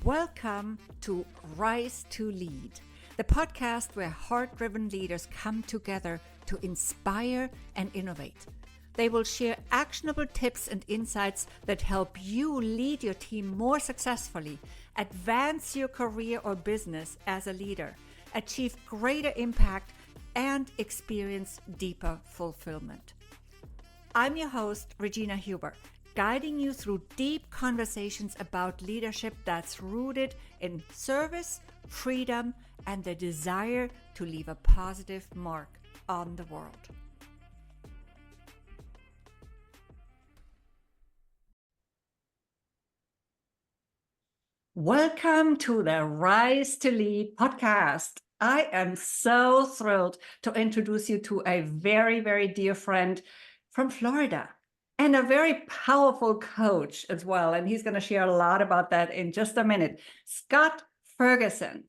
Welcome to Rise to Lead, the podcast where heart-driven leaders come together to inspire and innovate. They will share actionable tips and insights that help you lead your team more successfully, advance your career or business as a leader, achieve greater impact, and experience deeper fulfillment. I'm your host, Regina Huber, guiding you through deep conversations about leadership that's rooted in service, freedom, and the desire to leave a positive mark on the world. Welcome to the Rise to Lead podcast. I am so thrilled to introduce you to a very, very dear friend from Florida and a very powerful coach as well. And he's going to share a lot about that in just a minute. Scott Ferguson.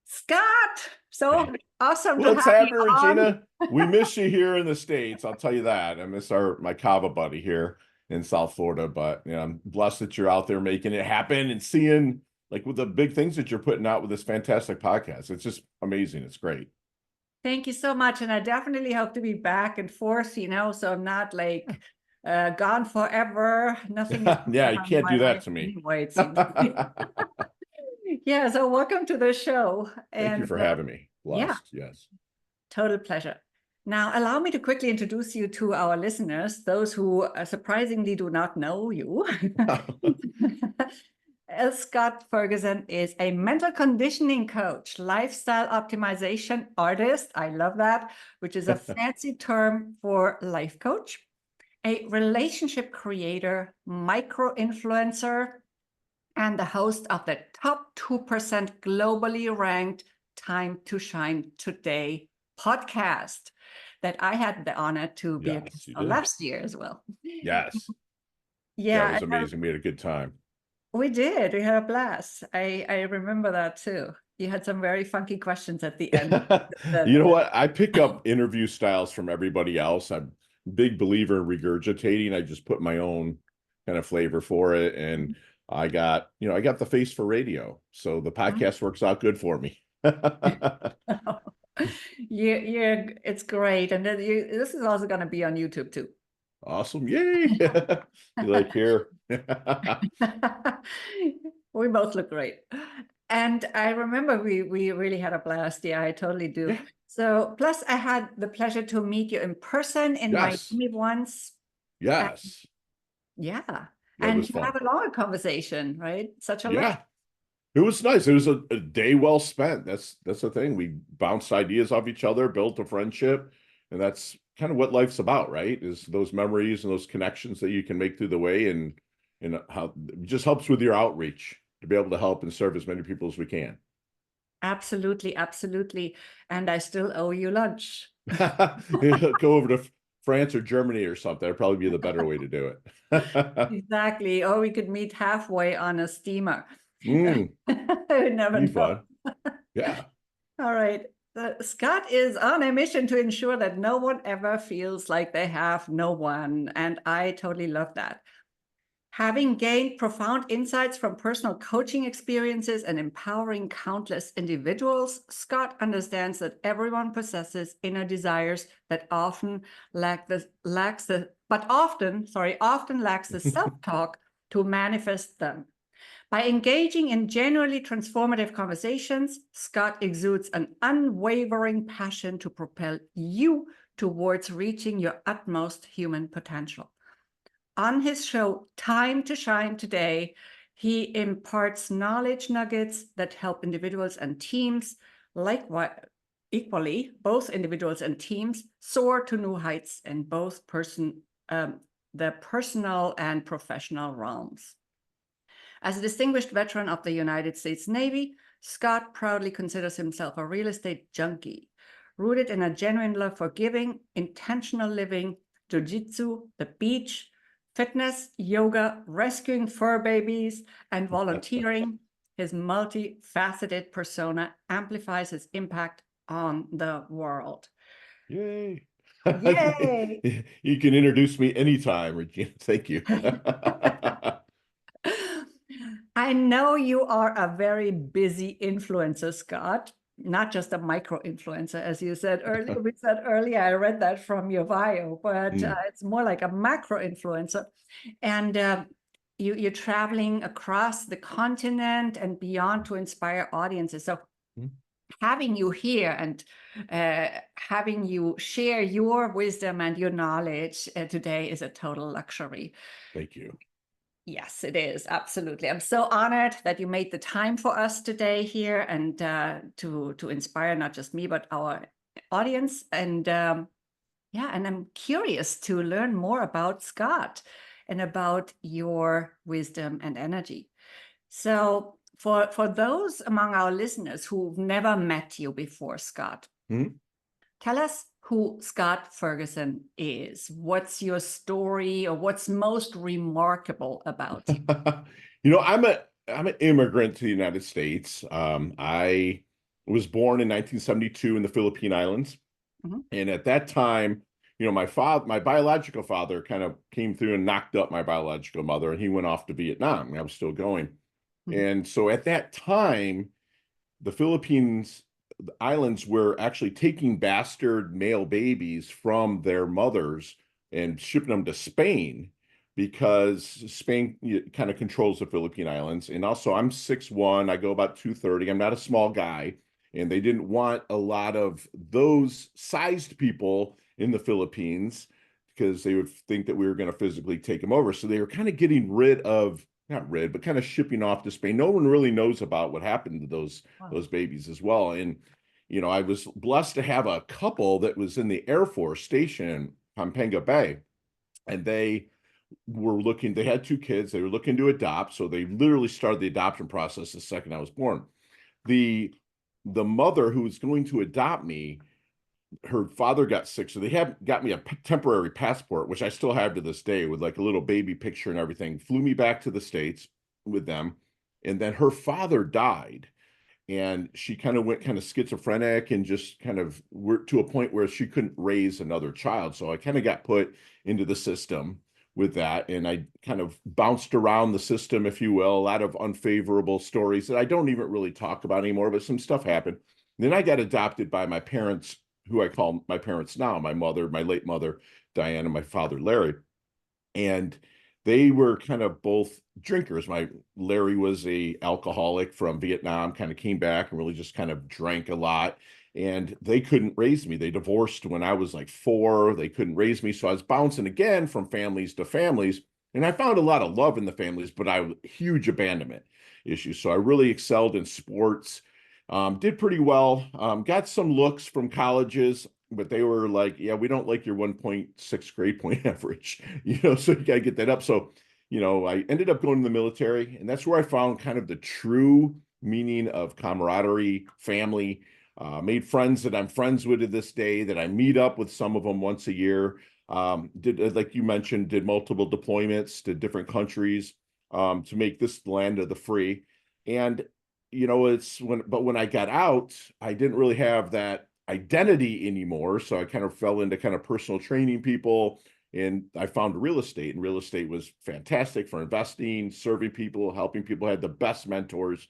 Scott, so awesome to What's have happening, you on. Regina? We miss you here in the States. I'll tell you that. I miss my Cava buddy here in South Florida, but I'm blessed that you're out there making it happen and seeing like with the big things that you're putting out with this fantastic podcast. It's just amazing. It's great. Thank you so much. And I definitely hope to be back and forth, so I'm not like gone forever. Nothing. Yeah, you can't do that to me. Anyway, it seems to be. Yeah, so welcome to the show. Thank you for having me. Blessed. Yeah, yes. Total pleasure. Now, allow me to quickly introduce you to our listeners, those who surprisingly do not know you. Scott Ferguson is a mental conditioning coach, lifestyle optimization artist. I love that, which is a fancy term for life coach, a relationship creator, micro-influencer, and the host of the top 2% globally ranked Time to Shine Today podcast that I had the honor to be a guest on last year as well. Yes. Yeah, it was amazing. We had a good time. We did. We had a blast. I remember that too. You had some very funky questions at the end. You know what? I pick up interview styles from everybody else. I'm a big believer in regurgitating. I just put my own kind of flavor for it. And I got the face for radio. So the podcast works out good for me. It's great. And then this is also going to be on YouTube too. Awesome. Yay. You like here? We both look great. And I remember we really had a blast. Yeah, I totally do. Yeah. So plus I had the pleasure to meet you in person in Miami once. Yes. Yeah. And have a longer conversation, right? Such a lot. It was nice. It was a day well spent. That's the thing. We bounced ideas off each other, built a friendship, and that's kind of what life's about, right? Is those memories and those connections that you can make through the way, and how it just helps with your outreach to be able to help and serve as many people as we can. Absolutely, absolutely. And I still owe you lunch. Go over to France or Germany or something. That'd probably be the better way to do it. Exactly. Or we could meet halfway on a steamer. Never know. Fun. Yeah. All right. Scott is on a mission to ensure that no one ever feels like they have no one. And I totally love that. Having gained profound insights from personal coaching experiences and empowering countless individuals, Scott understands that everyone possesses inner desires that often lack the self-talk to manifest them. By engaging in genuinely transformative conversations, Scott exudes an unwavering passion to propel you towards reaching your utmost human potential. On his show, Time to Shine Today, he imparts knowledge nuggets that help individuals and teams, equally, both individuals and teams, soar to new heights in both the personal and professional realms. As a distinguished veteran of the United States Navy, Scott proudly considers himself a real estate junkie, rooted in a genuine love for giving, intentional living, jiu-jitsu, the beach, fitness, yoga, rescuing fur babies, and volunteering. His multifaceted persona amplifies his impact on the world. Yay. Yay. You can introduce me anytime, Regina. Thank you. I I know you are a very busy influencer, Scott, not just a micro influencer, as you said earlier. We said earlier, I read that from your bio, but it's more like a macro influencer. And you're traveling across the continent and beyond to inspire audiences. So having you here and having you share your wisdom and your knowledge today is a total luxury. Thank you. Yes, it is. Absolutely. I'm so honored that you made the time for us today here and to inspire not just me, but our audience. And yeah, and I'm curious to learn more about Scott and about your wisdom and energy. So for those among our listeners who've never met you before, Scott, tell us who Scott Ferguson is. What's your story, or what's most remarkable about you? I'm an immigrant to the United States. I was born in 1972 in the Philippine Islands. And at that time, my biological father kind of came through and knocked up my biological mother, and he went off to Vietnam, and I was still going. And so at that time, the Philippines islands were actually taking bastard male babies from their mothers and shipping them to Spain, because Spain kind of controls the Philippine Islands. And also, I'm 6'1", I go about 230. I'm not a small guy, and they didn't want a lot of those sized people in the Philippines because they would think that we were going to physically take them over. So they were kind of getting rid of, not rid, but kind of shipping off to Spain. No one really knows about what happened to those babies as well. And I was blessed to have a couple that was in the Air Force station in Pampanga Bay, and they had 2 kids. They were looking to adopt, so they literally started the adoption process the second I was born. The mother who was going to adopt me, her father got sick, so they got me a temporary passport, which I still have to this day, with like a little baby picture and everything. Flew me back to the States with them, and then her father died, and she kind of went kind of schizophrenic and just kind of to a point where she couldn't raise another child. So I kind of got put into the system with that, and I kind of bounced around the system, if you will. A lot of unfavorable stories that I don't even really talk about anymore, but some stuff happened. Then I got adopted by my parents, who I call my parents now, my late mother, Diane, and my father, Larry. And they were kind of both drinkers. Larry was a alcoholic from Vietnam, kind of came back and really just kind of drank a lot. And they couldn't raise me. They divorced when I was like 4. They couldn't raise me. So I was bouncing again from families to families. And I found a lot of love in the families, but huge abandonment issues. So I really excelled in sports, did pretty well, got some looks from colleges, but they were like, yeah, we don't like your 1.6 grade point average, so you got to get that up. So, I ended up going to the military, and that's where I found kind of the true meaning of camaraderie, family, made friends that I'm friends with to this day, that I meet up with some of them once a year. Did, like you mentioned, did multiple deployments to different countries, to make this land of the free. And, when I got out, I didn't really have that identity anymore. So I kind of fell into kind of personal training people, and I found real estate, and real estate was fantastic for investing, serving people, helping people. I had the best mentors.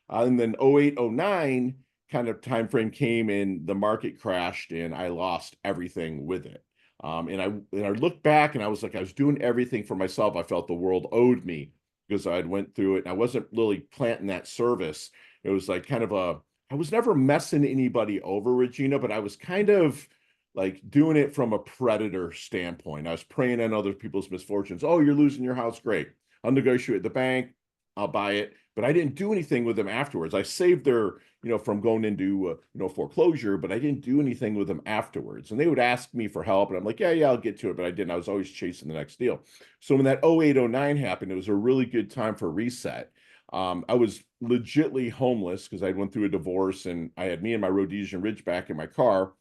And then 08, 09 kind of time frame came, and the market crashed, and I lost everything with it. And I looked back, and I was like, I was doing everything for myself. I felt the world owed me because I had went through it, and I wasn't really planting that service. It was like kind of I was never messing anybody over, Regina, but I was kind of like doing it from a predator standpoint. I was preying on other people's misfortunes. Oh, you're losing your house. Great. I'll negotiate at the bank. I'll buy it. But I didn't do anything with them afterwards. I saved their, from going into, foreclosure, but I didn't do anything with them afterwards. And they would ask me for help, and I'm like, yeah, I'll get to it. But I didn't. I was always chasing the next deal. So when that 08, 09 happened, it was a really good time for reset. I was legitly homeless because I went through a divorce, and I had me and my Rhodesian Ridgeback in my car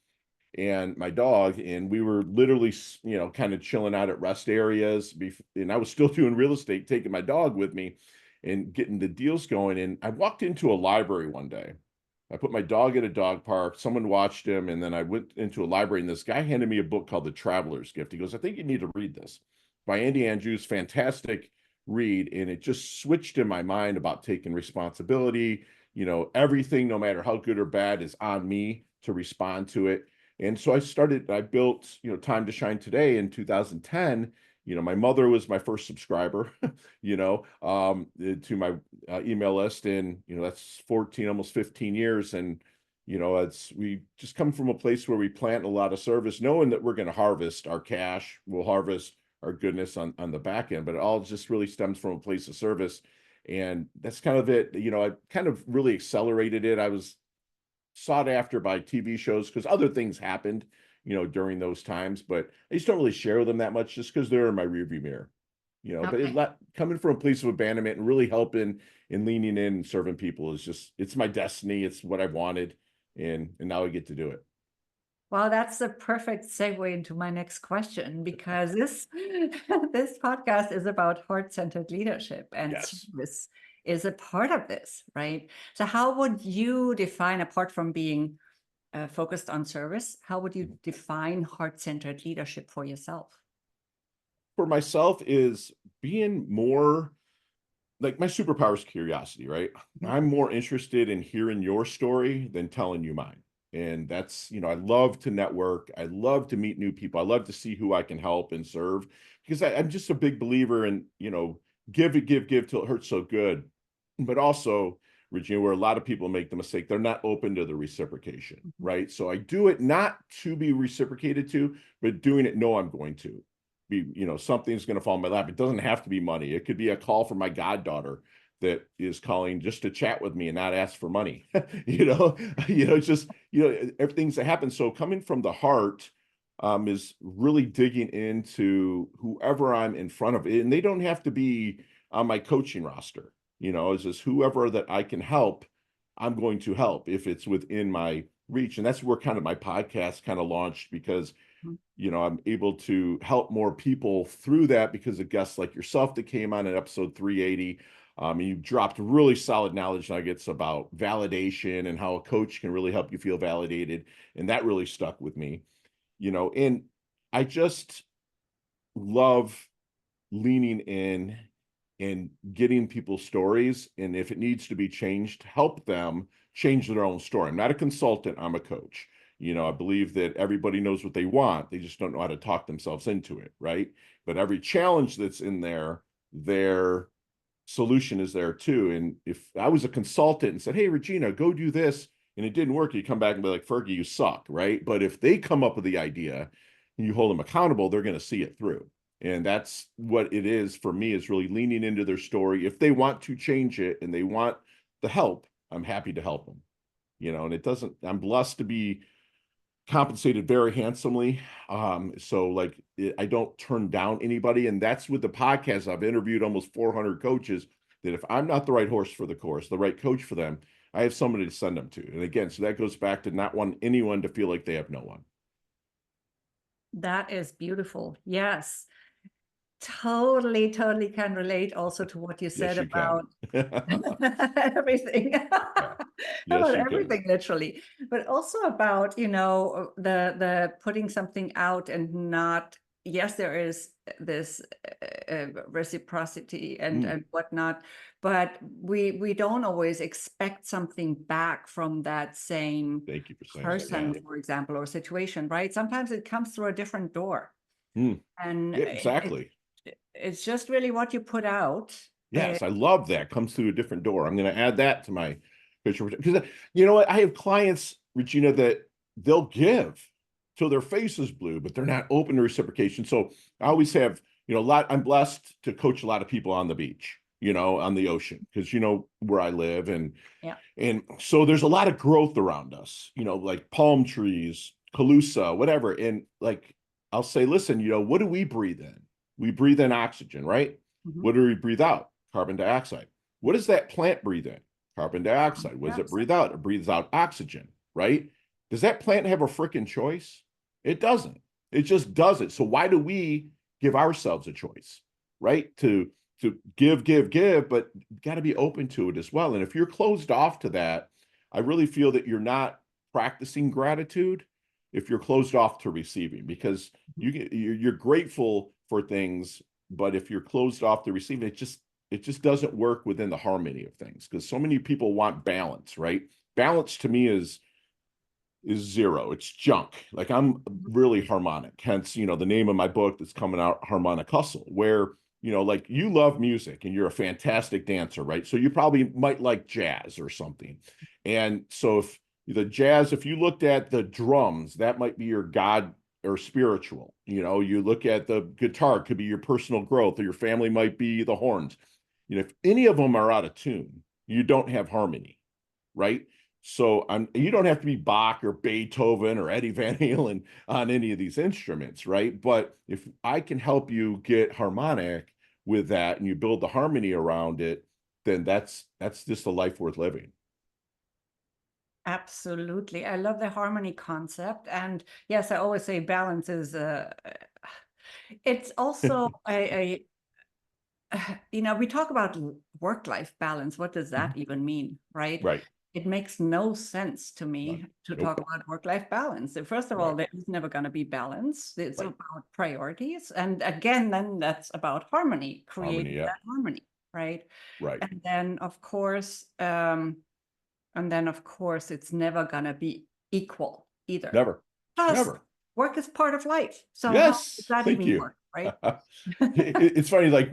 and my dog, and we were literally, kind of chilling out at rest areas. And I was still doing real estate, taking my dog with me and getting the deals going. And I walked into a library one day. I put my dog at a dog park. Someone watched him, and then I went into a library, and this guy handed me a book called The Traveler's Gift. He goes, I think you need to read this, by Andy Andrews. Fantastic read, and it just switched in my mind about taking responsibility. Everything, no matter how good or bad, is on me to respond to it. And so I built, Time to Shine Today in 2010. My mother was my first subscriber, to my email list. And, that's 14, almost 15 years. And, we just come from a place where we plant a lot of service, knowing that we're going to harvest our cash, we'll harvest our goodness on the back end, but it all just really stems from a place of service. And that's kind of it. I kind of really accelerated it. I was sought after by TV shows because other things happened, during those times, but I just don't really share them that much just because they're in my rearview mirror, but Okay. coming from a place of abandonment and really helping and leaning in and serving people it's my destiny. It's what I wanted. And now I get to do it. Well, that's the perfect segue into my next question, because this this podcast is about heart-centered leadership, and Yes. service is a part of this, right? So how would you define, apart from being focused on service, how would you define heart-centered leadership for yourself? For myself is being more like my superpower is curiosity, right? Mhm. I'm more interested in hearing your story than telling you mine. And that's, I love to network. I love to meet new people. I love to see who I can help and serve because I'm just a big believer in, give it, give till it hurts so good. But also, Regina, where a lot of people make the mistake, they're not open to the reciprocation, Mhm. right? So I do it not to be reciprocated to, but doing it, no, I'm going to be, something's going to fall in my lap. It doesn't have to be money. It could be a call from my goddaughter that is calling just to chat with me and not ask for money. It's just, everything's that happens. So coming from the heart is really digging into whoever I'm in front of. And they don't have to be on my coaching roster. It's just whoever that I can help, I'm going to help if it's within my reach. And that's where kind of my podcast kind of launched because I'm able to help more people through that because of guests like yourself that came on in episode 380. And you dropped really solid knowledge nuggets about validation and how a coach can really help you feel validated. And that really stuck with me, and I just love leaning in and getting people's stories. And if it needs to be changed, help them change their own story. I'm not a consultant, I'm a coach. I believe that everybody knows what they want. They just don't know how to talk themselves into it, right? But every challenge that's in there, their solution is there too. And if I was a consultant and said, hey, Regina, go do this, and it didn't work, you come back and be like, Fergie, you suck, right? But if they come up with the idea and you hold them accountable, they're going to see it through. And that's what it is for me, is really leaning into their story. If they want to change it and they want the help, I'm happy to help them. And I'm blessed to be compensated very handsomely. So like I don't turn down anybody. And that's with the podcast. I've interviewed almost 400 coaches that if I'm not the right horse for the course, the right coach for them, I have somebody to send them to. And again, so that goes back to not wanting anyone to feel like they have no one. That is beautiful. Yes. Totally, totally can relate also to what you Yes, said you can. about everything. Yeah. Yes, About you can. everything, literally, but also about, the putting something out and not, yes, there is this reciprocity and Mm, whatnot, but we don't always expect something back from that same thank you for saying that. Yeah. person, for example, or situation, right? Sometimes it comes through a different door, Mm, and yeah, exactly. it's just really what you put out. Yes, I love that. Comes through a different door. I'm going to add that to my picture because you know what? I have clients, Regina, that they'll give till their face is blue, but they're not open to reciprocation. So I always have, a lot. I'm blessed to coach a lot of people on the beach, on the ocean, because where I live, Yeah. and so there's a lot of growth around us, like palm trees, calusa, whatever. And like I'll say, listen, what do we breathe in? We breathe in oxygen, right? Mhm. What do we breathe out? Carbon dioxide. What does that plant breathe in? Carbon dioxide. What does Yeah. it breathe out? It breathes out oxygen, right? Does that plant have a freaking choice? It doesn't. It just does it. So why do we give ourselves a choice, right? To give, but got to be open to it as well. And if you're closed off to that, I really feel that you're not practicing gratitude if you're closed off to receiving, because you're grateful for things but if you're closed off to receiving, it just doesn't work within the harmony of things, because so many people want balance, right? Balance to me is zero. It's junk. Like, I'm really harmonic. Hence, the name of my book that's coming out, Harmonic Hustle, where, like, you love music and you're a fantastic dancer, right? So you probably might like jazz or something. And so if you looked at the drums, that might be your God or spiritual. You look at the guitar, it could be your personal growth, or your family might be the horns. If any of them are out of tune, you don't have harmony, right? So you don't have to be Bach or Beethoven or Eddie Van Halen on any of these instruments, right? But if I can help you get harmonic with that and you build the harmony around it, then that's just a life worth living. Absolutely. I love the harmony concept. And yes, I always say balance is it's also we talk about work-life balance. What does that even mean, right? Right. It makes no sense to None. me to Nope. talk about work-life balance. So first of all, Right. there is never going to be balance. It's Right. about priorities. And again, then that's about harmony, Harmony. creating Yeah. that harmony, right? Right. And then of course, it's never going to be equal either. Never. Plus, Never. work is part of life. So how does Yes. that Thank even you. work, right? It's funny, like,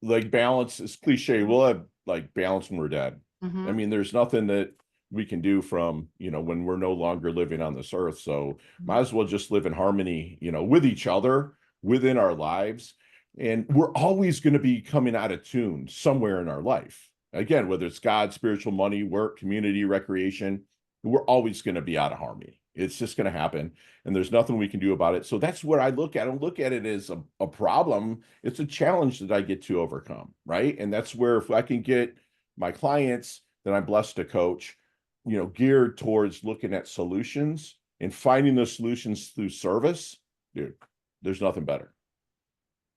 like, balance is cliche. We'll have like balance when we're dead. I Mhm. mean, there's nothing that we can do from, when we're no longer living on this earth. So might as well just live in harmony, with each other, within our lives. And we're always going to be coming out of tune somewhere in our life. Again, whether it's God, spiritual, money, work, community, recreation, we're always going to be out of harmony. It's just going to happen, and there's nothing we can do about it. So that's where I look at it. I don't look at it as a problem. It's a challenge that I get to overcome, right? And that's where, if I can get my clients that I'm blessed to coach, geared towards looking at solutions and finding those solutions through service, dude, there's nothing better.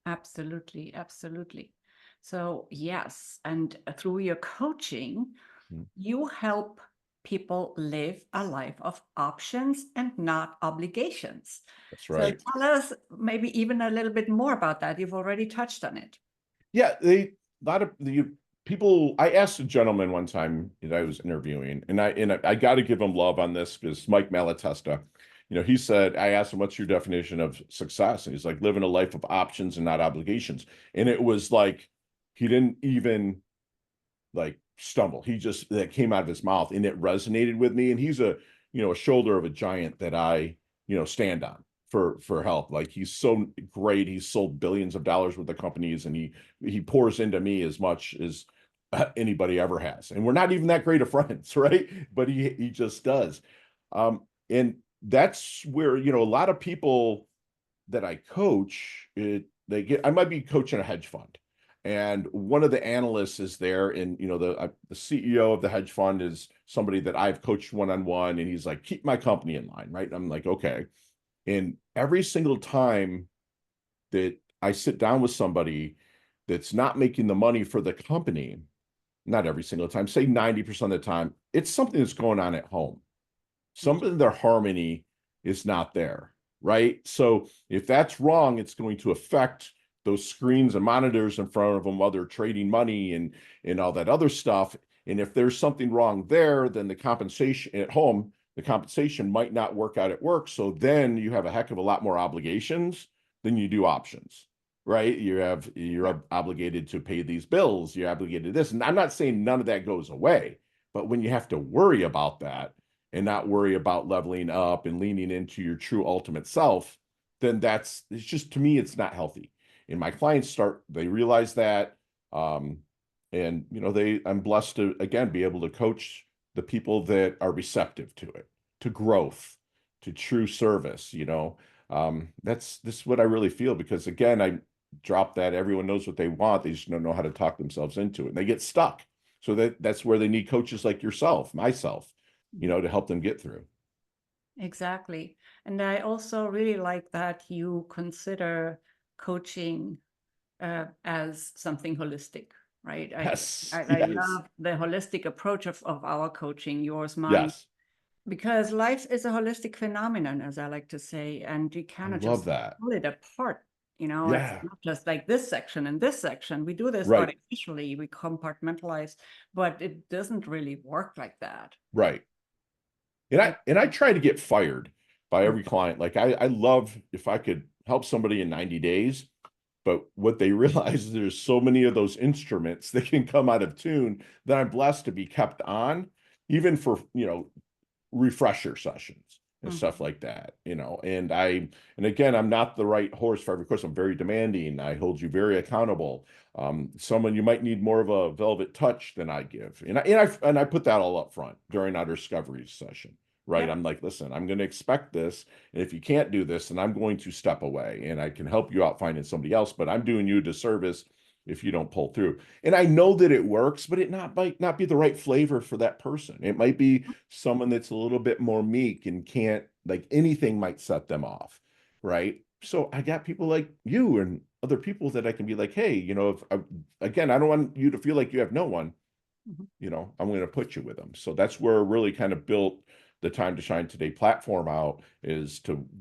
Absolutely, absolutely. So yes, and through your coaching, Mm. you help people live a life of options and not obligations. That's So right. tell us maybe even a little bit more about that. You've already touched on it. Yeah, a lot of the people. I asked a gentleman one time that I was interviewing, and I got to give him love on this, because Mike Malatesta, he said, I asked him, "What's your definition of success?" And he's like, "Living a life of options and not obligations." And it was like he didn't even like stumble. He just, that came out of his mouth, and it resonated with me. And he's a shoulder of a giant that I stand on for help. Like, he's so great. He's sold billions of dollars with the companies, and he pours into me as much as anybody ever has. And we're not even that great of friends, right? But he just does. And that's where, a lot of people that I coach, I might be coaching a hedge fund, and one of the analysts is there, and the CEO of the hedge fund is somebody that I've coached one-on-one, and he's like, "Keep my company in line," right? And I'm like, "Okay." And every single time that I sit down with somebody that's not making the money for the company, not every single time, say 90% of the time, it's something that's going on at home. Some of their harmony is not there, right? So if that's wrong, it's going to affect those screens and monitors in front of them while they're trading money and all that other stuff. And if there's something wrong there, then the compensation at home, the compensation might not work out at work. So then you have a heck of a lot more obligations than you do options, right? You're obligated to pay these bills, you're obligated to this. And I'm not saying none of that goes away, but when you have to worry about that and not worry about leveling up and leaning into your true ultimate self, then it's just, to me, it's not healthy. And my clients they realize that. And I'm blessed to, again, be able to coach the people that are receptive to it, to growth, to true service. That's this is what I really feel, because again, I drop that everyone knows what they want, they just don't know how to talk themselves into it, and they get stuck. So that's where they need coaches like yourself, myself, to help them get through. Exactly. And I also really like that you consider coaching as something holistic, right? Yes, I yes, love the holistic approach of our coaching, yours, mine, yes. because life is a holistic phenomenon, as I like to say, and you I cannot love just that. pull it apart It's Yeah. not just like this section and this section. We do this Right. artificially, we compartmentalize, but it doesn't really work like that. Right. And I try to get fired by Mm. every client. Like I love if I could help somebody in 90 days, but what they realize is there's so many of those instruments that can come out of tune that I'm blessed to be kept on, even for, refresher sessions and stuff Mhm. like that, and again, I'm not the right horse for every course. I'm very demanding. I hold you very accountable. Someone you might need more of a velvet touch than I give. And I put that all up front during our discovery session, right? Yep. I'm like, listen, I'm going to expect this. And if you can't do this, then I'm going to step away and I can help you out finding somebody else, but I'm doing you a disservice if you don't pull through. And I know that it works, but it might not be the right flavor for that person. It might be someone that's a little bit more meek and can't, like, anything might set them off, right? So I got people like you and other people that I can be like, hey, again, I don't want you to feel like you have no one, Mhm. I'm going to put you with them. So that's where really kind of built the Time to Shine Today platform out,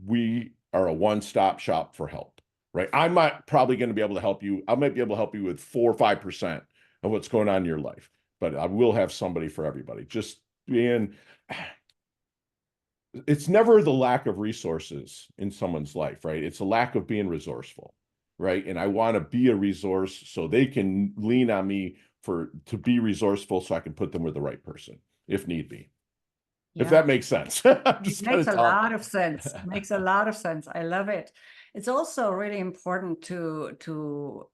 we are a one-stop shop for help, right? I'm not probably going to be able to help you. I might be able to help you with 4 or 5% of what's going on in your life, but I will have somebody for everybody. Just being, it's never the lack of resources in someone's life, right? It's a lack of being resourceful, right? And I want to be a resource so they can lean on me to be resourceful so I can put them with the right person if need be. If Yeah. that makes sense. I'm It just kind makes of a lot talking. of sense. It makes a lot of sense. I love it. It's also really important to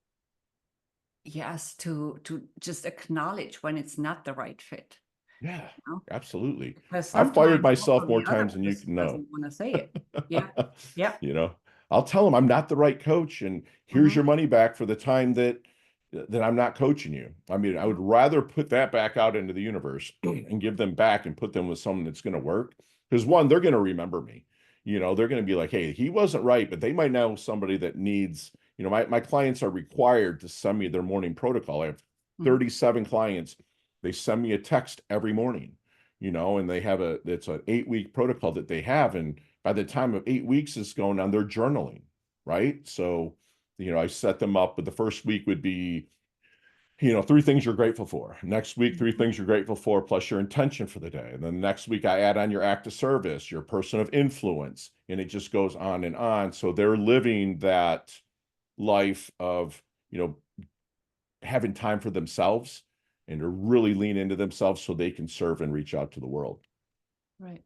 yes, to just acknowledge when it's not the right fit. Yeah, You know? absolutely. Because I've fired sometimes also myself more the other times than you person can know. doesn't want to say it. Yeah. Yeah. You know, I'll tell them I'm not the right coach, and here's Hmm. your money back for the time that I'm not coaching you. I mean, I would rather put that back out into the universe and give them back and put them with someone that's going to work. Because one, they're going to remember me. They're going to be like, hey, he wasn't right, but they might know somebody that needs, my clients are required to send me their morning protocol. I have Hmm. 37 clients. They send me a text every morning, and it's an 8-week protocol that they have. And by the time of 8 weeks is going on, they're journaling, right? So, I set them up, but the first week would be, 3 things you're grateful for. Next week, 3 things you're grateful for, plus your intention for the day. And then the next week, I add on your act of service, your person of influence, and it just goes on and on. So they're living that life of, having time for themselves and to really lean into themselves so they can serve and reach out to the world. Right.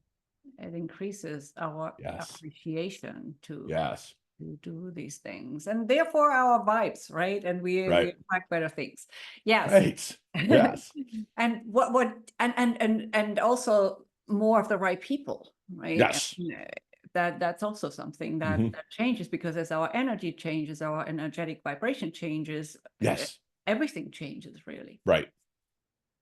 It increases our Yes. appreciation Yes. to do these things, and therefore our vibes, right? And we Right. attract better things. Yes. Right. Yes. And what and also more of the right people, right? Yes. And that's also something that Mhm. that changes, because as our energy changes, our energetic vibration changes, Yes. everything changes really. Right.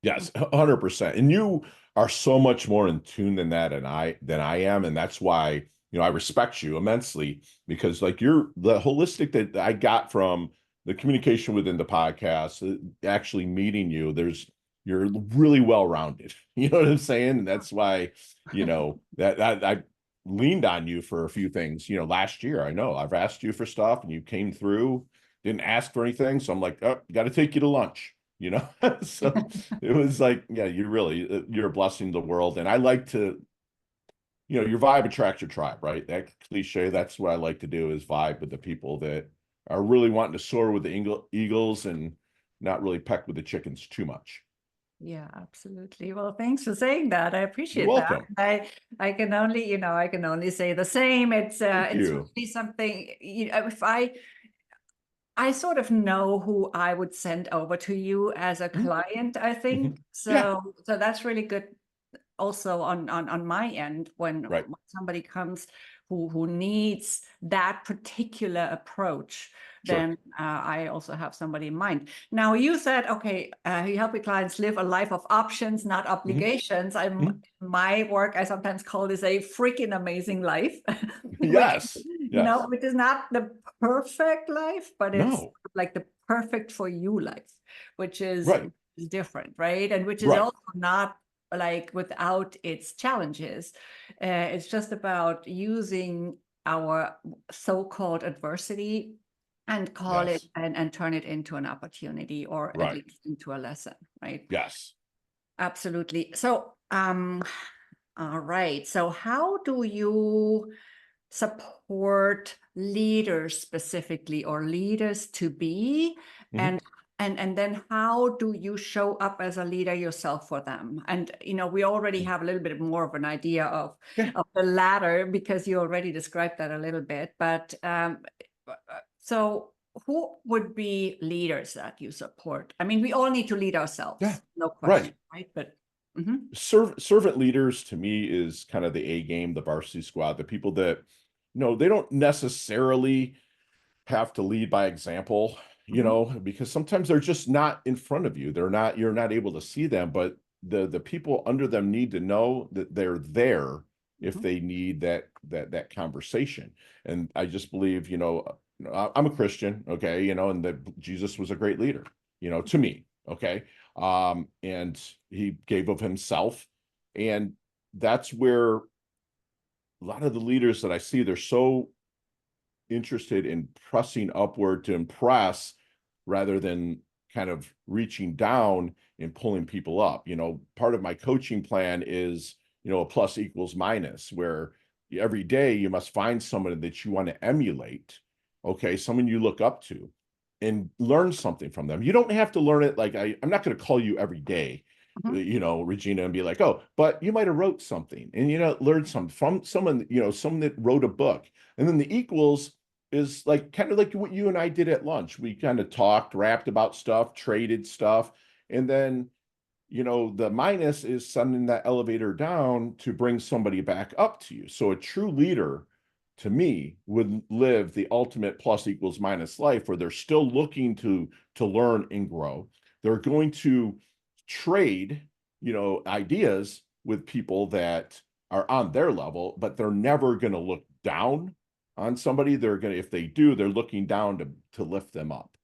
Yes, 100%. And you are so much more in tune than that, and I am, and that's why, I respect you immensely, because like you're the holistic that I got from the communication within the podcast, actually meeting you, you're really well-rounded. You know what I'm saying? And that's why, that I leaned on you for a few things, last year. I know I've asked you for stuff and you came through, didn't ask for anything. So I'm like, oh, got to take you to lunch, So it was like, yeah, you're a blessing to the world. And I like to, your vibe attracts your tribe, right? That cliche, that's what I like to do, is vibe with the people that are really wanting to soar with the eagles and not really peck with the chickens too much. Yeah, absolutely. Well, thanks for saying that. I You're appreciate that. welcome. I can only, I can only say the same. Thank It's you. really something, if I sort of know who I would send over to you as a Mhm. client, I think. Mhm. Yeah, So that's really good also on my end, when right. somebody comes who needs that particular approach, Sure. then I also have somebody in mind. Now, you said, okay, you help your clients live a life of options, not Mhm. obligations. Mhm. My work, I sometimes call this a freaking amazing life, which, Yes. Yes. which is not the perfect life, but it's No. like the perfect for you life, which is Right. different, right? And which is Right. also not like without its challenges. It's just about using our so-called adversity and call it Yes. and turn it into an opportunity, or at Right. least into a lesson, right? Yes. Absolutely. So, all right. So how do you support leaders specifically, or leaders to be, Mhm. and and then how do you show up as a leader yourself for them? And we already have a little bit more of an idea Yeah. of the latter, because you already described that a little bit. But so who would be leaders that you support? I mean, we all need to lead Yeah. ourselves, no question, Right. right? But mhm, Servant leaders to me is kind of the A game, the varsity squad, the people that, they don't necessarily have to lead by example, mhm, because sometimes they're just not in front of you. You're not able to see them, but the people under them need to know that they're there if mhm, they need that conversation. And I just believe, I'm a Christian, okay, and that Jesus was a great leader, to me, okay. And he gave of himself. And that's where a lot of the leaders that I see, they're so interested in pressing upward to impress rather than kind of reaching down and pulling people up. Part of my coaching plan is, a plus equals minus, where every day you must find someone that you want to emulate, okay, someone you look up to, and learn something from them. You don't have to learn it like I'm not going to call you every day, mhm, Regina, and be like, oh, but you might have wrote something and learned something from someone, someone that wrote a book. And then the equals is like kind of like what you and I did at lunch. We kind of talked, rapped about stuff, traded stuff. And then, the minus is sending that elevator down to bring somebody back up to you. So a true leader to me would live the ultimate plus equals minus life, where they're still looking to learn and grow. They're going to trade, ideas with people that are on their level, but they're never going to look down on somebody. They're going to, if they do, they're looking down to lift them up.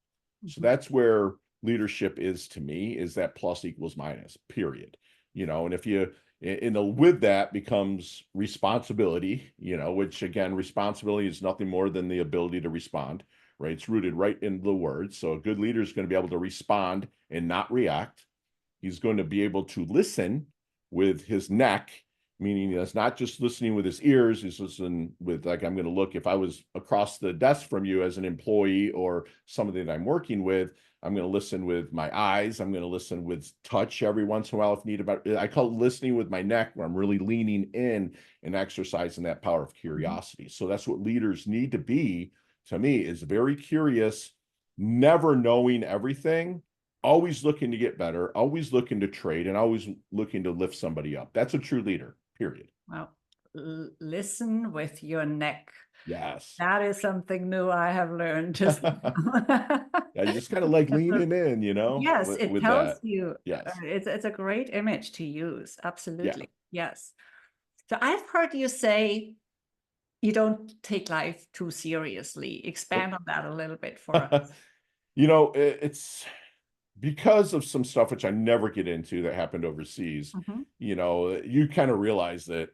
So mhm, that's where leadership is to me, is that plus equals minus, period. And if you, with that becomes responsibility, which again, responsibility is nothing more than the ability to respond, right? It's rooted right in the words. So a good leader is going to be able to respond and not react. He's going to be able to listen with his neck, meaning it's not just listening with his ears. He's listening with, like, I'm going to look, if I was across the desk from you as an employee or somebody that I'm working with, I'm going to listen with my eyes. I'm going to listen with touch every once in a while if needed. But I call it listening with my neck, where I'm really leaning in and exercising that power of mhm. curiosity. So that's what leaders need to be, to me, is very curious, never knowing everything, always looking to get better, always looking to trade, and always looking to lift somebody up. That's a true leader, period. Well, listen with your neck. Yes. That is something new I have learned just now. Yeah, you just kind of like That's leaning in, yes, it with tells that. you, Yes. it's a great image to use. Yeah. Absolutely. Yes. So I've heard you say you don't take life too seriously. Expand Nope. on that a little bit for us. It's because of some stuff which I never get into that happened overseas. Mhm, You kind of realize that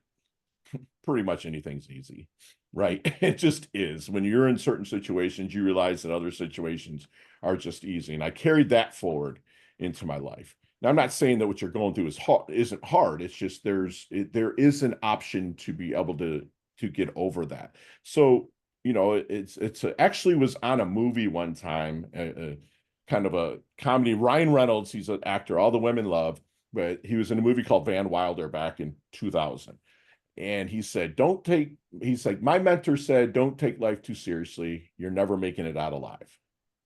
pretty much anything's easy, right? It just is. When you're in certain situations, you realize that other situations are just easy. And I carried that forward into my life. Now, I'm not saying that what you're going through isn't hard. It's just there is an option to be able to get over that. So, actually was on a movie one time, kind of a comedy. Ryan Reynolds, he's an actor all the women love, but he was in a movie called Van Wilder back in 2000. And he said, he's like, my mentor said, don't take life too seriously. You're never making it out alive.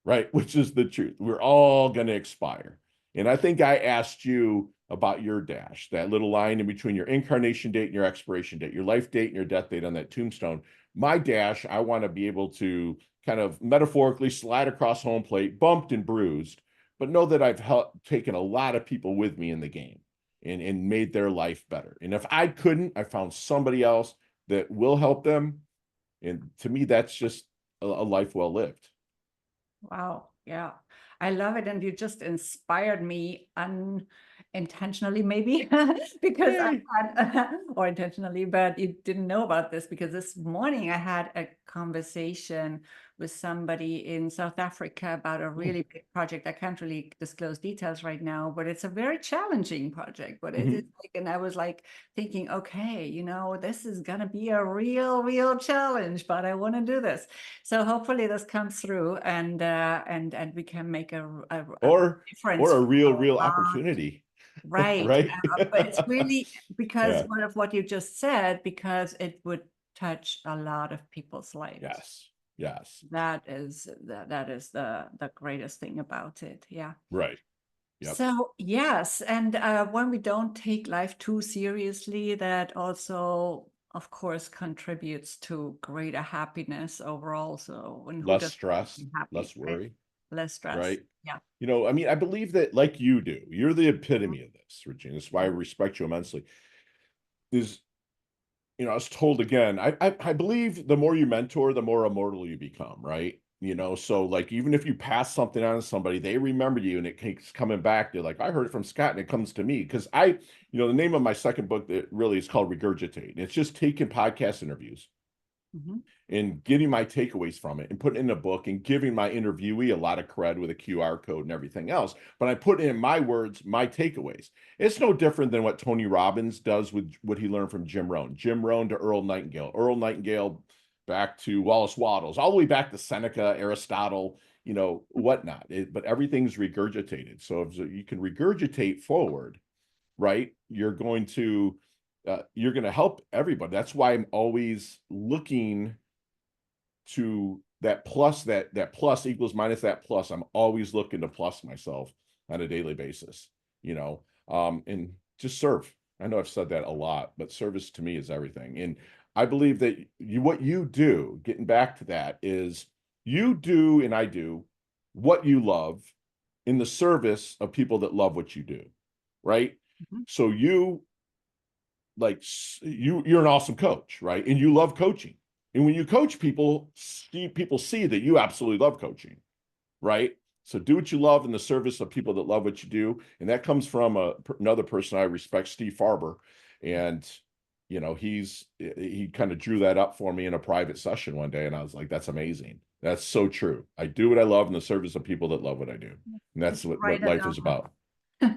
Right. Which is the truth. We're all going to expire. And I think I asked you about your dash, that little line in between your incarnation date and your expiration date, your life date and your death date on that tombstone. My dash, I want to be able to kind of metaphorically slide across home plate, bumped and bruised, but know that I've taken a lot of people with me in the game and made their life better. And if I couldn't, I found somebody else that will help them. And to me, that's just a life well lived. Wow. Yeah. I love it. And you just inspired me intentionally maybe because I Yay. had or intentionally, but you didn't know about this because this morning I had a conversation with somebody in South Africa about a really big project. I can't really disclose details right now, but it's a very challenging project. But it is like, and I was like thinking, okay, you know, this is gonna be a real challenge, but I want to do this. So hopefully this comes through, and we can make a Or difference a for real a lot. opportunity. Right. Right. But it's really because Yeah. of what you just said, because it would touch a lot of people's lives. Yes. Yes. That is the greatest thing about it. Yeah. Right. Yep. So yes, and when we don't take life too seriously, that also, of course, contributes to greater happiness overall. So when who Less doesn't want to stress, be happy, less right? worry. Less stress. Right. Yeah. You know, I mean, I believe that like you do, you're the epitome of this, Regina. That's why I respect you immensely. Is, you know, I was told again, I believe the more you mentor, the more immortal you become, right? You know, so like even if you pass something on to somebody, they remember you and it keeps coming back. They're like, I heard it from Scott and it comes to me. Because I, you know, the name of my second book that really is called Regurgitate. And it's just taking podcast interviews and getting my takeaways from it and putting it in a book and giving my interviewee a lot of cred with a QR code and everything else. But I put in my words, my takeaways. It's no different than what Tony Robbins does with what he learned from Jim Rohn to Earl Nightingale back to Wallace Wattles, all the way back to Seneca, Aristotle, you know, whatnot. But everything's regurgitated. So if you can regurgitate forward, right, you're going to help everybody. That's why I'm always looking to that plus, that plus equals minus that plus. I'm always looking to plus myself on a daily basis, you know, and just serve. I know I've said that a lot, but service to me is everything. And I believe that what you do, getting back to that, is you do and I do what you love in the service of people that love what you do, right? So you like you're an awesome coach, right? And you love coaching. And when you coach people see that you absolutely love coaching, right? So do what you love in the service of people that love what you do. And that comes from another person I respect, Steve Farber. And, you know, he kind of drew that up for me in a private session one day. And I was like, that's amazing. That's so true. I do what I love in the service of people that love what I do. And that's what life is about. Or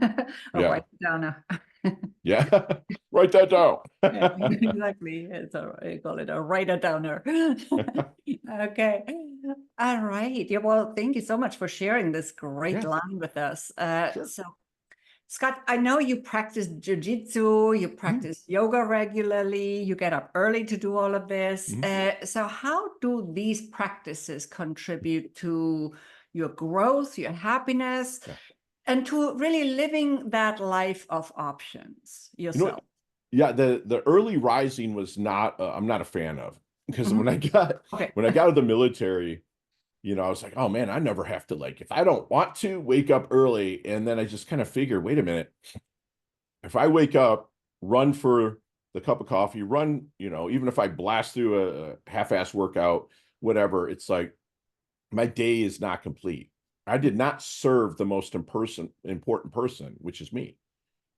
Yeah. write it down. Yeah. Write that down. Yeah, exactly. You call it a writer downer. Okay. All right. Yeah, well, thank you so much for sharing this great Yeah. line with us. Sure. So Scott, I know you practice jujitsu, you practice yoga regularly, you get up early to do all of this. So how do these practices contribute to your growth, your happiness, Yeah. and to really living that life of options You know yourself? what? Yeah, the early rising was not I'm not a fan of, because when I got Okay. out of the military, you know, I was like, oh man, I never have to, like, if I don't want to wake up early. And then I just kind of figured, wait a minute, if I wake up, run for the cup of coffee, run, you know, even if I blast through a half-ass workout, whatever, it's like my day is not complete. I did not serve the most important person, which is me.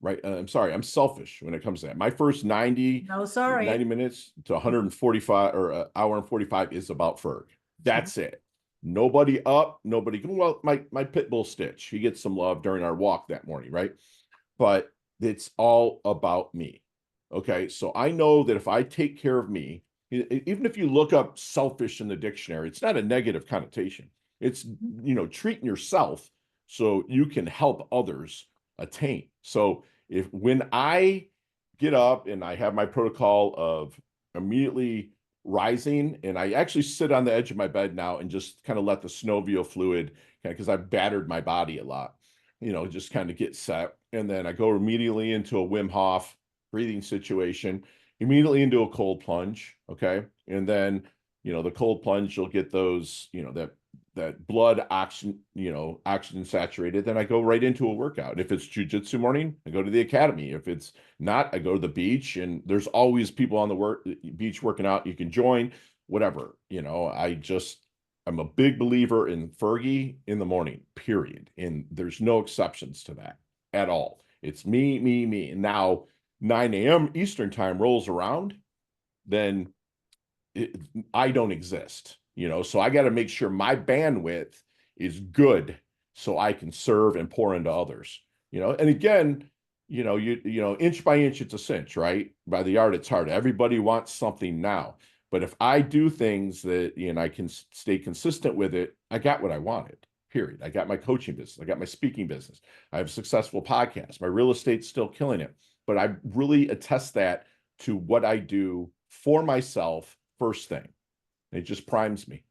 Right. I'm sorry. I'm selfish when it comes to that. My first 90 No, sorry. minutes to 145 or an hour and 45 is about Ferg. That's it. Nobody up, nobody. Well, my pit bull Stitch, he gets some love during our walk that morning, right? But it's all about me. Okay. So I know that if I take care of me, even if you look up selfish in the dictionary, it's not a negative connotation. It's, you know, treating yourself so you can help others attain. So if when I get up and I have my protocol of immediately rising, and I actually sit on the edge of my bed now and just kind of let the synovial fluid, because I've battered my body a lot, you know, just kind of get set. And then I go immediately into a Wim Hof breathing situation, immediately into a cold plunge. Okay. And then, you know, the cold plunge, you'll get those, you know, that blood oxygen, you know, oxygen saturated. Then I go right into a workout. If it's jujitsu morning, I go to the academy. If it's not, I go to the beach, and there's always people on the beach working out. You can join, whatever, you know. I'm a big believer in Fergie in the morning, period. And there's no exceptions to that at all. It's me, me, me. And now 9 a.m. Eastern time rolls around, then I don't exist, so I got to make sure my bandwidth is good so I can serve and pour into others, and again, inch by inch, it's a cinch, right? By the art, it's hard. Everybody wants something now. But if I do things that, I can stay consistent with it, I got what I wanted, period. I got my coaching business. I got my speaking business. I have a successful podcast. My real estate's still killing it. But I really attest that to what I do for myself first thing. It just primes me.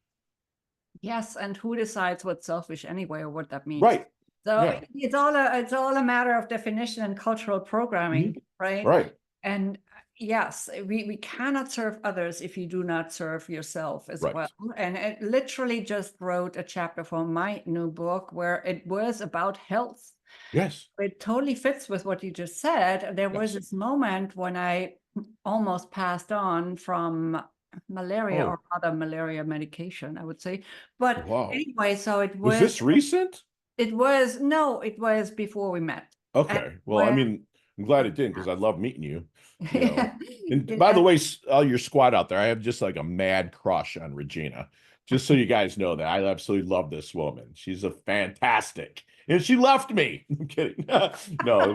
Yes, and who decides what's selfish anyway, or what that means? Right. So Yeah. it's all a matter of definition and cultural programming, right? Right. And yes, we cannot serve others if you do not serve yourself as Right. well. And it literally just wrote a chapter for my new book where it was about health. Yes. It totally fits with what you just said. There was this moment when I almost passed on from malaria or other malaria medication, I would say. But anyway, so it was. Was this recent? It was before we met. Okay. Well, I mean, I'm glad it didn't, because I love meeting you. And by the way, all your squad out there, I have just like a mad crush on Regina. Just so you guys know that I absolutely love this woman. She's a fantastic, and she left me. I'm kidding. No, it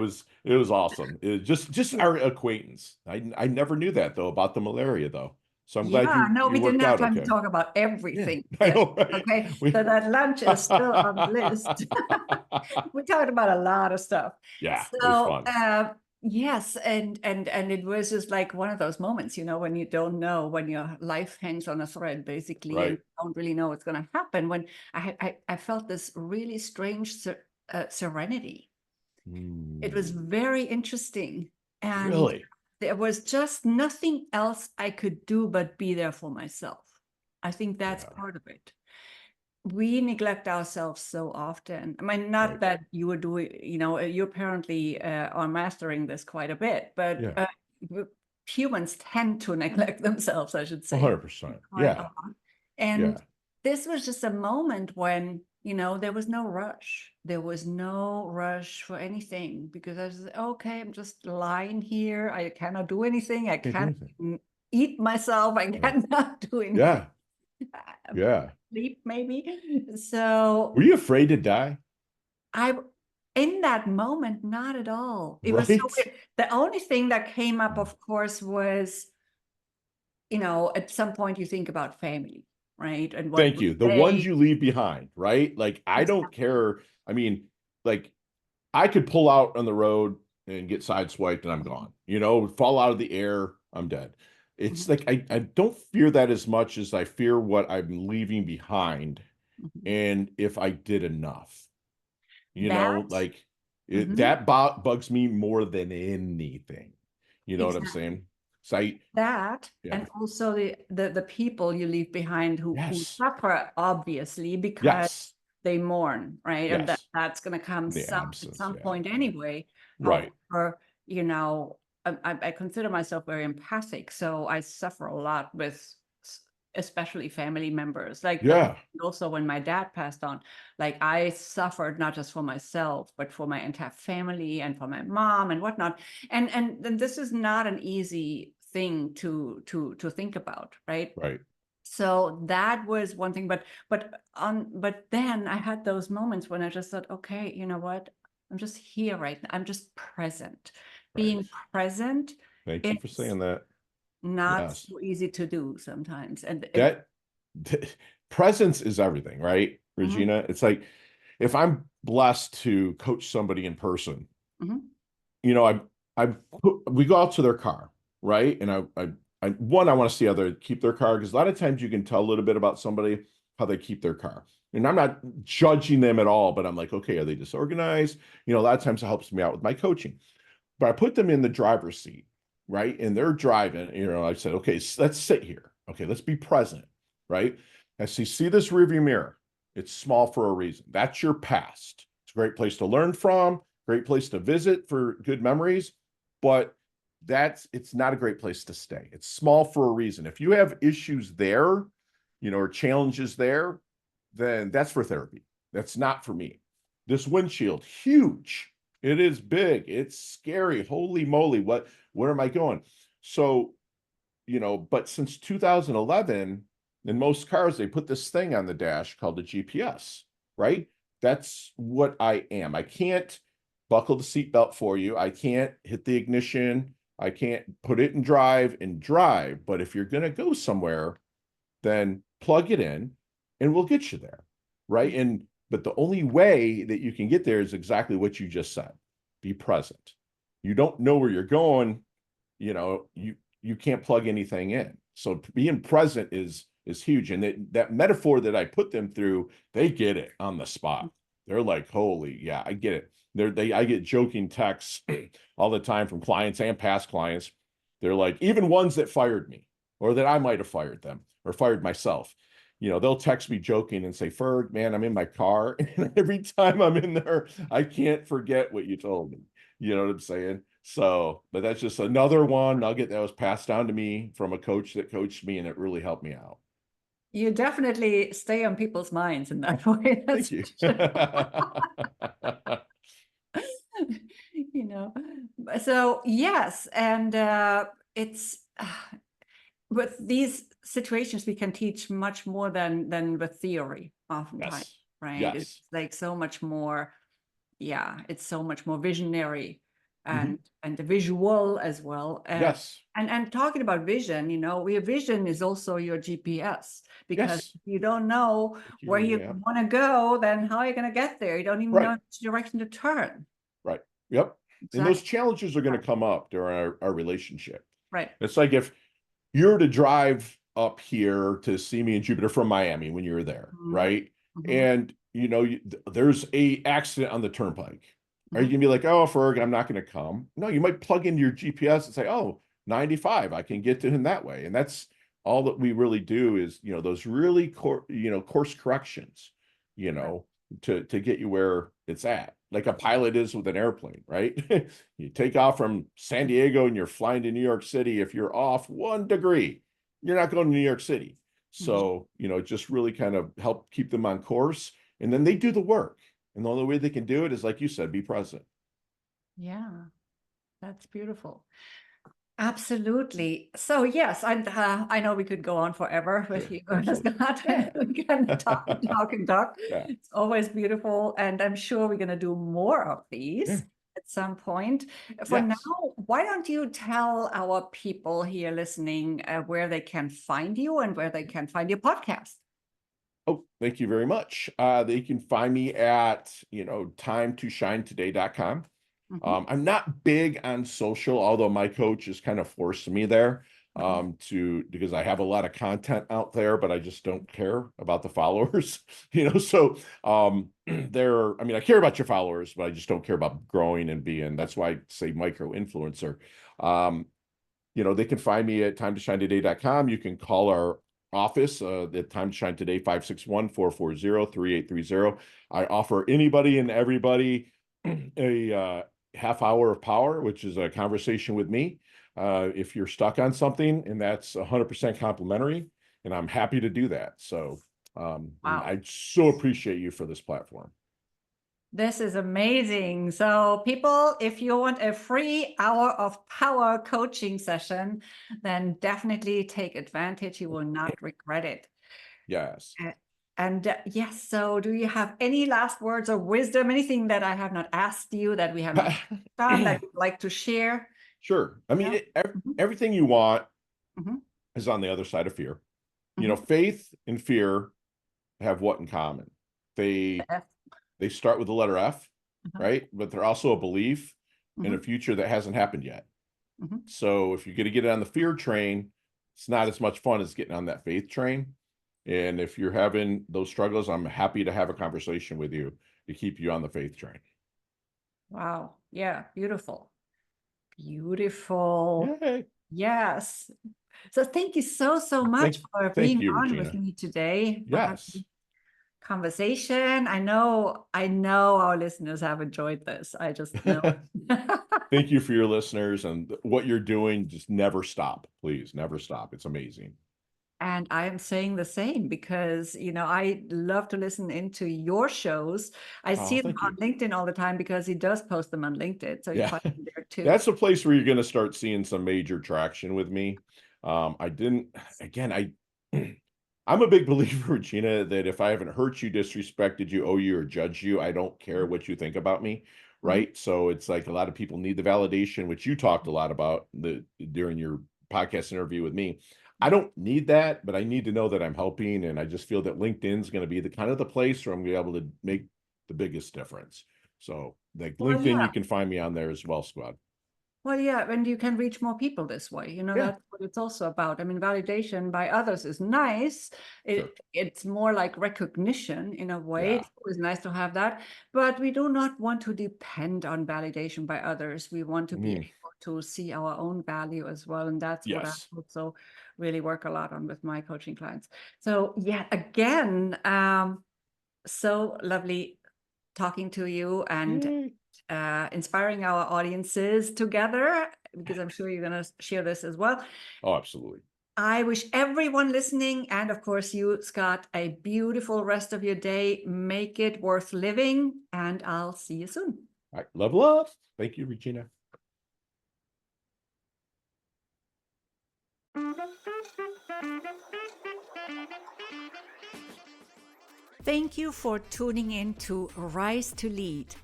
was awesome. It was just our acquaintance. I never knew that though about the malaria though. So I'm glad we you didn't worked have out time okay. to talk about everything. Yeah, I know, right? Okay, so that lunch is still on the list. We talked about a lot of stuff. Yeah, so, it was fun. Yes, and it was just like one of those moments, when you don't know, when your life hangs on a thread, basically, Right. and you don't really know what's going to happen. When I felt this really strange serenity. It was very interesting, and Really? there was just nothing else I could do but be there for myself. I think that's part of it. We neglect ourselves so often. I mean, not that you were doing, you apparently are mastering this quite a bit, but humans tend to neglect themselves, I should say. 100%. Yeah. And this was just a moment when, there was no rush. There was no rush for anything, because I was okay, I'm just lying here. I cannot do anything. I can't eat myself. I cannot do anything. Yeah. Sleep, maybe. So were you afraid to die? In that moment, not at all. It was so weird. The only thing that came up, of course, was, at some point you think about family, right? And what Thank you. The ones you leave behind, right? Like, I don't care. I mean, like, I could pull out on the road and get sideswiped and I'm gone, fall out of the air, I'm dead. It's like, I don't fear that as much as I fear what I'm leaving behind. And if I did enough, that bugs me more than anything. You know what I'm saying? So and also the people you leave behind who suffer, obviously, because they mourn, right? And that's going to come at some point anyway. Right. However, I consider myself very empathic, so I suffer a lot with especially family members. Like also when my dad passed on, like I suffered not just for myself, but for my entire family and for my mom and whatnot. And this is not an easy thing to think about, right? Right. So that was one thing, but then I had those moments when I just thought, okay, you know what? I'm just here right now. I'm just present. Being present. Thank you for saying that. Not so easy to do sometimes. And that presence is everything, right, Regina? It's like, if I'm blessed to coach somebody in person, we go out to their car, right? And I want to see how they keep their car, because a lot of times you can tell a little bit about somebody, how they keep their car. And I'm not judging them at all, but I'm like, okay, are they disorganized? A lot of times it helps me out with my coaching. But I put them in the driver's seat, right? And they're driving, I said, okay, let's sit here. Okay, let's be present, right? I see this rearview mirror. It's small for a reason. That's your past. It's a great place to learn from, great place to visit for good memories, but it's not a great place to stay. It's small for a reason. If you have issues there, or challenges there, then that's for therapy. That's not for me. This windshield, huge. It is big. It's scary. Holy moly. Where am I going? So, but since 2011, in most cars, they put this thing on the dash called the GPS, right? That's what I am. I can't buckle the seatbelt for you. I can't hit the ignition. I can't put it in drive and drive. But if you're going to go somewhere, then plug it in and we'll get you there. Right. But the only way that you can get there is exactly what you just said. Be present. You don't know where you're going, you can't plug anything in. So being present is huge. And that metaphor that I put them through, they get it on the spot. They're like, holy, yeah, I get it. I get joking texts all the time from clients and past clients. They're like, even ones that fired me or that I might have fired them or fired myself. They'll text me joking and say, Ferg, man, I'm in my car. And every time I'm in there, I can't forget what you told me. You know what I'm saying? So, but that's just another one nugget that was passed down to me from a coach that coached me, and it really helped me out. You definitely stay on people's minds in that way. Thank you. So yes, and it's with these situations we can teach much more than with theory oftentimes. Yes. Right? Yes. It's like so much more. Yeah, it's so much more visionary and the visual as well. Yes. And talking about vision, your vision is also your GPS, because Yes. if you don't know where you want to go, then how are you going to get there? You don't even know which direction to turn. Right. Yep. Exactly. And those challenges are going to come up during our relationship. Right. It's like if you're to drive up here to see me in Jupiter from Miami when you were there, right? And there's a accident on the turnpike. Are you gonna be like, oh, Ferg, I'm not gonna come? No, you might plug into your GPS and say, oh, 95, I can get to him that way. And that's all that we really do is, those really course corrections, to get you where it's at, like a pilot is with an airplane, right? You take off from San Diego and you're flying to New York City. If you're off 1 degree, you're not going to New York City. So, just really kind of help keep them on course. And then they do the work. And the only way they can do it is, like you said, be present. Yeah, that's beautiful. Absolutely. So yes, I know we could go on forever with you, Scott. We can talk and talk and talk. Yeah. It's always beautiful, and I'm sure we're going to do more of these at some point. For now, why don't you tell our people here listening where they can find you and where they can find your podcast? Oh, thank you very much. They can find me at, timetoshinetoday.com. I'm not big on social, although my coach has kind of forced me there because I have a lot of content out there, but I just don't care about the followers, so I care about your followers, but I just don't care about growing and that's why I say micro influencer. They can find me at timetoshinetoday.com. You can call our office at Time to Shine Today, 561-440-3830. I offer anybody and everybody a half hour of power, which is a conversation with me. If you're stuck on something, and that's 100% complimentary, and I'm happy to do that. So I so appreciate you for this platform. This is amazing. So people, if you want a free hour of power coaching session, then definitely take advantage. You will not regret it. Yes. And yes, so do you have any last words of wisdom, anything that I have not asked you that we have not done that you'd like to share? Sure. I mean, everything you want is on the other side of fear. Faith and fear have what in common? They start with the letter F, right? But they're also a belief in a future that hasn't happened yet. So if you're going to get on the fear train, it's not as much fun as getting on that faith train. And if you're having those struggles, I'm happy to have a conversation with you to keep you on the faith train. Wow. Yeah. Beautiful. Beautiful. Yay. Yes. So thank you so much for being on with me today. Yes. Conversation. I know our listeners have enjoyed this. I just know. Thank you for your listeners, and what you're doing. Just never stop. Please never stop. It's amazing. And I am saying the same because, I love to listen into your shows. I Oh, see them thank on you. LinkedIn all the time because he does post them on LinkedIn. So you Yeah. find them there too. That's a place where you're going to start seeing some major traction with me. I didn't, again, I'm a big believer, Regina, that if I haven't hurt you, disrespected you, owe you, or judged you, I don't care what you think about me. Mhm. Right. So it's like a lot of people need the validation, which you talked a lot about during your podcast interview with me. I don't need that, but I need to know that I'm helping. And I just feel that LinkedIn's going to be the kind of the place where I'm going to be able to make the biggest difference. So like Well, LinkedIn, you yeah. can find me on there as well, Squad. Well, yeah, and you can reach more people this way. Yeah, That's what it's also about. I mean, validation by others is nice. sure. It's more like recognition in a way. Yeah. It's always nice to have that, but we do not want to depend on validation by others. We want to be Mm, able to see our own value as well, and that's what I yes. also really work a lot on with my coaching clients. So, yeah, again, so lovely talking to you and Yay. inspiring our audiences together, because I'm sure you're going to share this as well. Oh, absolutely. I wish everyone listening, and of course you, Scott, a beautiful rest of your day. Make it worth living, and I'll see you soon. All right. Level up. Thank you, Regina. Thank you for tuning in to Rise to Lead.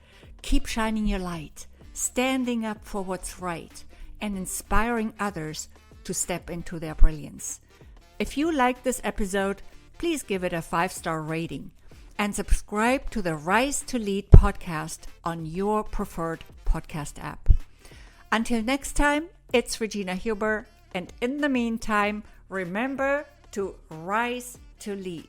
Keep shining your light, standing up for what's right, and inspiring others to step into their brilliance. If you liked this episode, please give it a 5-star rating and subscribe to the Rise to Lead podcast on your preferred podcast app. Until next time, it's Regina Huber, and in the meantime, remember to rise to lead.